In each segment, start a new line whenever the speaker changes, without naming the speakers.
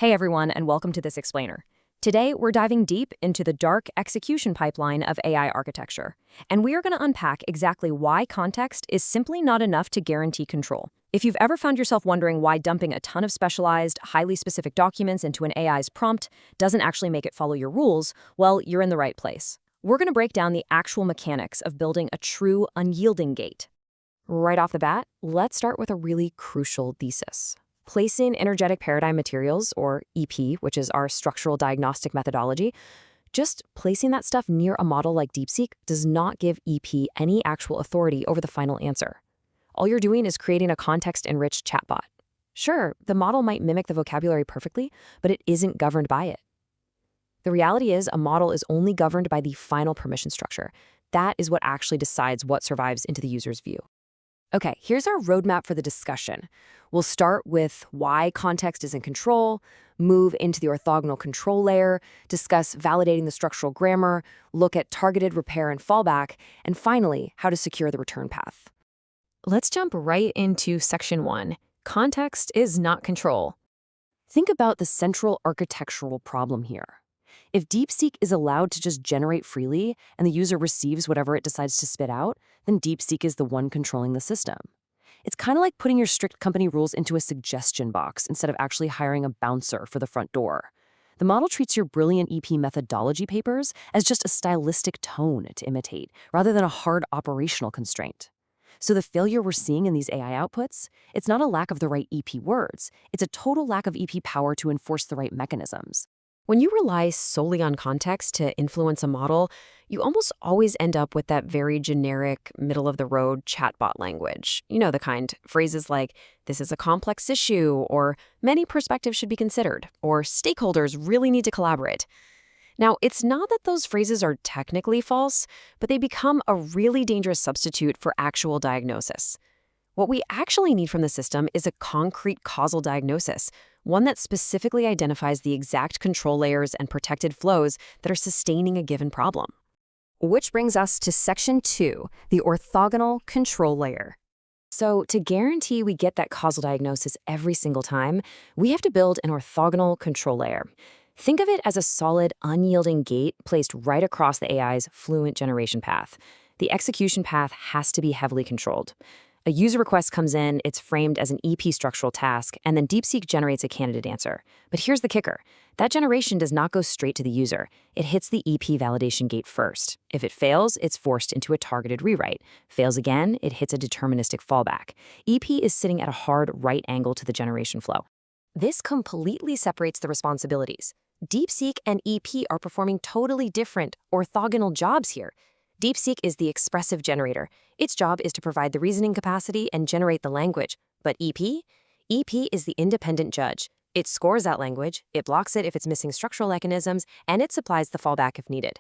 Hey everyone, and welcome to this explainer. Today, we're diving deep into the dark execution pipeline of AI architecture, and we are going to unpack exactly why context is simply not enough to guarantee control. If you've ever found yourself wondering why dumping a ton of specialized, highly specific documents into an AI's prompt doesn't actually make it follow your rules, well, you're in the right place. We're going to break down the actual mechanics of building a true, unyielding gate. Right off the bat, let's start with a really crucial thesis. Placing energetic paradigm materials, or EP, which is our structural diagnostic methodology, just placing that stuff near a model like DeepSeek does not give EP any actual authority over the final answer. All you're doing is creating a context-enriched chatbot. Sure, the model might mimic the vocabulary perfectly, but it isn't governed by it. The reality is a model is only governed by the final permission structure. That is what actually decides what survives into the user's view. Okay, here's our roadmap for the discussion. We'll start with why context is in control, move into the orthogonal control layer, discuss validating the structural grammar, look at targeted repair and fallback, and finally, how to secure the return path. Let's jump right into section 1. Context is not control. Think about the central architectural problem here. If DeepSeek is allowed to just generate freely and the user receives whatever it decides to spit out, then DeepSeek is the one controlling the system. It's kind of like putting your strict company rules into a suggestion box instead of actually hiring a bouncer for the front door. The model treats your brilliant EP methodology papers as just a stylistic tone to imitate, rather than a hard operational constraint. So the failure we're seeing in these AI outputs, it's not a lack of the right EP words, it's a total lack of EP power to enforce the right mechanisms. When you rely solely on context to influence a model, you almost always end up with that very generic, middle-of-the-road chatbot language. You know the kind. Phrases like, this is a complex issue, or many perspectives should be considered, or stakeholders really need to collaborate. Now, it's not that those phrases are technically false, but they become a really dangerous substitute for actual diagnosis. What we actually need from the system is a concrete causal diagnosis, one that specifically identifies the exact control layers and protected flows that are sustaining a given problem. Which brings us to section 2, the orthogonal control layer. So to guarantee we get that causal diagnosis every single time, we have to build an orthogonal control layer. Think of it as a solid, unyielding gate placed right across the AI's fluent generation path. The execution path has to be heavily controlled. A user request comes in, it's framed as an EP structural task, and then DeepSeek generates a candidate answer. But here's the kicker. That generation does not go straight to the user. It hits the EP validation gate first. If it fails, it's forced into a targeted rewrite. Fails again, it hits a deterministic fallback. EP is sitting at a hard right angle to the generation flow. This completely separates the responsibilities. DeepSeek and EP are performing totally different, orthogonal jobs here. DeepSeek is the expressive generator. Its job is to provide the reasoning capacity and generate the language. But EP? EP is the independent judge. It scores that language, it blocks it if it's missing structural mechanisms, and it supplies the fallback if needed.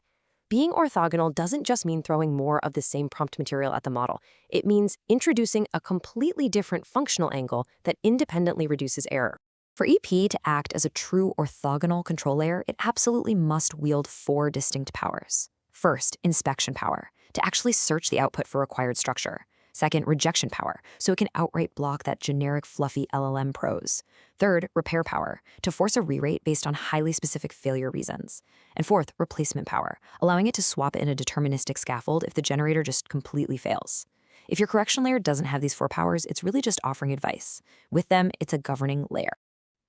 Being orthogonal doesn't just mean throwing more of the same prompt material at the model. It means introducing a completely different functional angle that independently reduces error. For EP to act as a true orthogonal control layer, it absolutely must wield 4 distinct powers. First, inspection power, to actually search the output for required structure. Second, rejection power, so it can outright block that generic fluffy LLM prose. Third, repair power, to force a rewrite based on highly specific failure reasons. And fourth, replacement power, allowing it to swap in a deterministic scaffold if the generator just completely fails. If your correction layer doesn't have these 4 powers, it's really just offering advice. With them, it's a governing layer.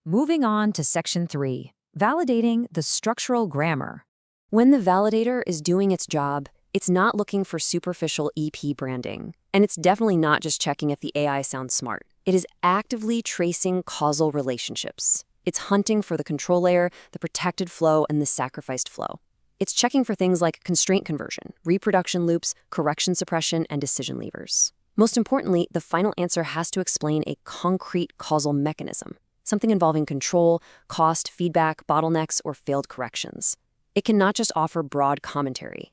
Moving on to section 3, validating the structural grammar. When the validator is doing its job, it's not looking for superficial EP branding. And it's definitely not just checking if the AI sounds smart. It is actively tracing causal relationships. It's hunting for the control layer, the protected flow, and the sacrificed flow. It's checking for things like constraint conversion, reproduction loops, correction suppression, and decision levers. Most importantly, the final answer has to explain a concrete causal mechanism, something involving control, cost, feedback, bottlenecks, or failed corrections. It cannot just offer broad commentary.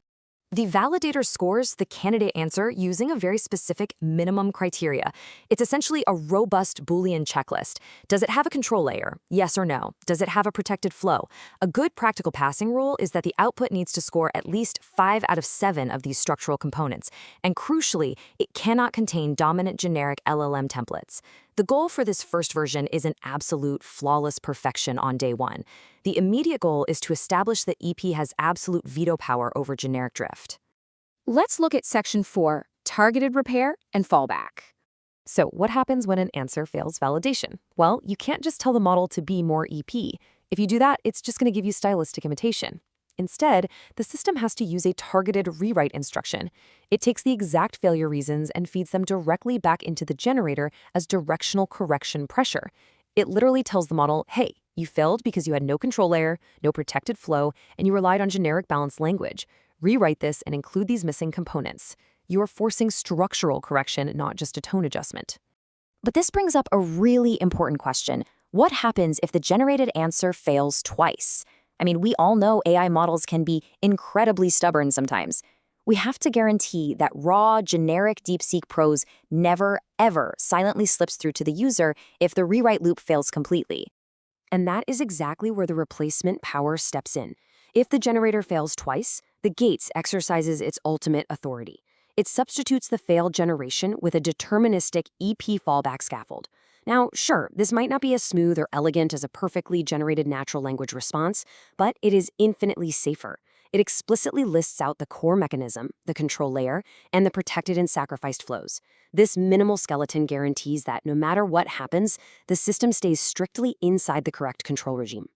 The validator scores the candidate answer using a very specific minimum criteria. It's essentially a robust Boolean checklist. Does it have a control layer? Yes or no? Does it have a protected flow? A good practical passing rule is that the output needs to score at least 5 out of 7 of these structural components. And crucially, it cannot contain dominant generic LLM templates. The goal for this first version isn't absolute, flawless perfection on day one. The immediate goal is to establish that EP has absolute veto power over generic drift.
Let's look at Section 4, targeted repair and fallback.
So what happens when an answer fails validation? Well, you can't just tell the model to be more EP. If you do that, it's just going to give you stylistic imitation. Instead, the system has to use a targeted rewrite instruction. It takes the exact failure reasons and feeds them directly back into the generator as directional correction pressure. It literally tells the model, hey, you failed because you had no control layer, no protected flow, and you relied on generic balanced language. Rewrite this and include these missing components. You are forcing structural correction, not just a tone adjustment.
But this brings up a really important question. What happens if the generated answer fails twice? I mean, we all know AI models can be incredibly stubborn sometimes. We have to guarantee that raw, generic DeepSeek prose never, ever silently slips through to the user if the rewrite loop fails completely.
And that is exactly where the replacement power steps in. If the generator fails twice, the gates exercises its ultimate authority. It substitutes the failed generation with a deterministic EP fallback scaffold. Now, sure, this might not be as smooth or elegant as a perfectly generated natural language response, but it is infinitely safer. It explicitly lists out the core mechanism, the control layer, and the protected and sacrificed flows. This minimal skeleton guarantees that no matter what happens, the system stays strictly inside the correct control regime.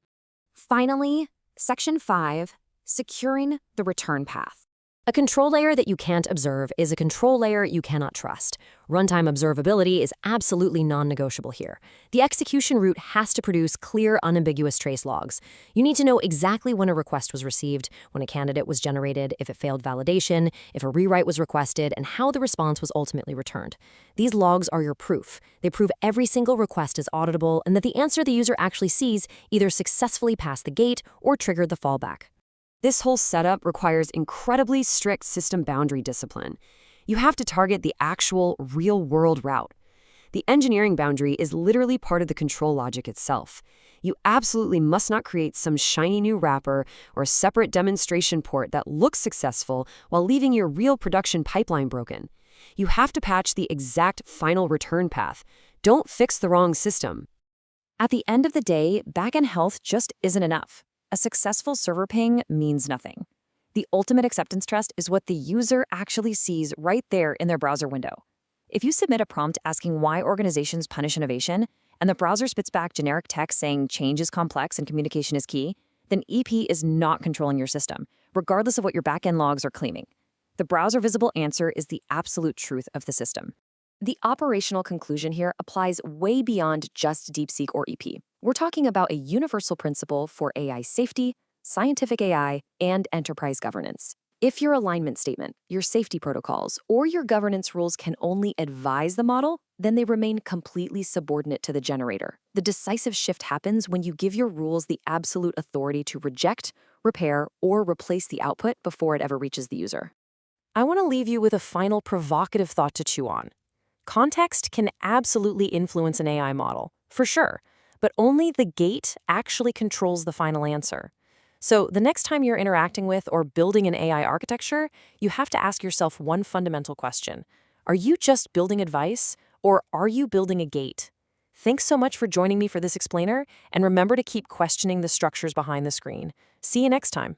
Finally, Section 5, securing the return path.
A control layer that you can't observe is a control layer you cannot trust. Runtime observability is absolutely non-negotiable here. The execution route has to produce clear, unambiguous trace logs. You need to know exactly when a request was received, when a candidate was generated, if it failed validation, if a rewrite was requested, and how the response was ultimately returned. These logs are your proof. They prove every single request is auditable and that the answer the user actually sees either successfully passed the gate or triggered the fallback. This whole setup requires incredibly strict system boundary discipline. You have to target the actual, real-world route. The engineering boundary is literally part of the control logic itself. You absolutely must not create some shiny new wrapper or a separate demonstration port that looks successful while leaving your real production pipeline broken. You have to patch the exact final return path. Don't fix the wrong system.
At the end of the day, backend health just isn't enough. A successful server ping means nothing. The ultimate acceptance test is what the user actually sees right there in their browser window. If you submit a prompt asking why organizations punish innovation, and the browser spits back generic text saying change is complex and communication is key, then EP is not controlling your system, regardless of what your backend logs are claiming. The browser-visible answer is the absolute truth of the system. The operational conclusion here applies way beyond just DeepSeek or EP. We're talking about a universal principle for AI safety, scientific AI, and enterprise governance. If your alignment statement, your safety protocols, or your governance rules can only advise the model, then they remain completely subordinate to the generator. The decisive shift happens when you give your rules the absolute authority to reject, repair, or replace the output before it ever reaches the user.
I want to leave you with a final provocative thought to chew on. Context can absolutely influence an AI model, for sure, but only the gate actually controls the final answer. So the next time you're interacting with or building an AI architecture, you have to ask yourself one fundamental question. Are you just building advice, or are you building a gate? Thanks so much for joining me for this explainer, and remember to keep questioning the structures behind the screen. See you next time.